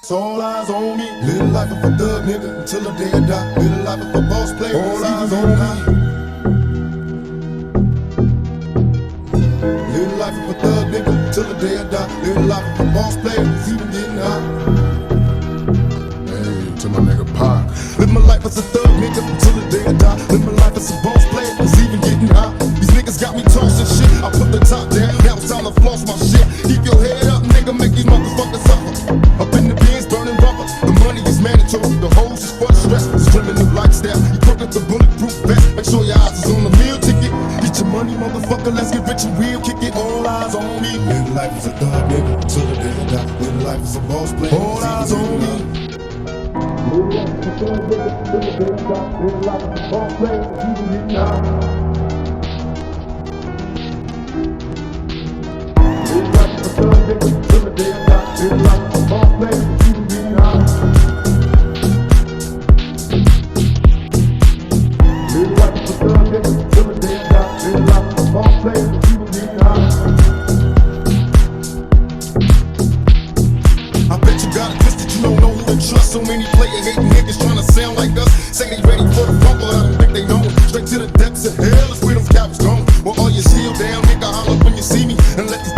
All eyes on me. Live life of a thug nigga until the day I die. Live life of a boss player. All eyes on me. Live life of a thug nigga until the day I die. Live life of a boss player. It's even getting hot. Hey, to my nigga Pac. Live my life as a thug nigga until the day I die. Live my life as a boss player. It's even getting hot. These niggas got me tossing shit. I put the top down. Now it's time to floss my shit. Keep your head up, nigga. Make these motherfuckers suffer. Up in the bins, burning rubber. The money is mandatory. The hoes is for the stress. It's criminal lifestyle. You crook up the bulletproof vest. Make sure your eyes is on the meal ticket. Get your money, motherfucker. Let's get rich and real. Kick it. All eyes on me. Live life as a thug nigga until the day I die. Live life as a boss player. All eyes on me. Live life as a thug nigga until the day I die. Live life as a boss player. It's even getting hot. Live life as a thug nigga until the day I die. Live life as a boss player. It's even getting hot. Live life as a thug nigga until the day I die. Live life as a boss player. It's even getting hot. I bet you got it twisted, you don't know who to trust. So many player hating niggas trying to sound like us. Say they ready for the rumble, I don't think they know. Straight to the depths of hell is where them cowards gone. Well, all you seal down, nigga, holler when you see me. And let these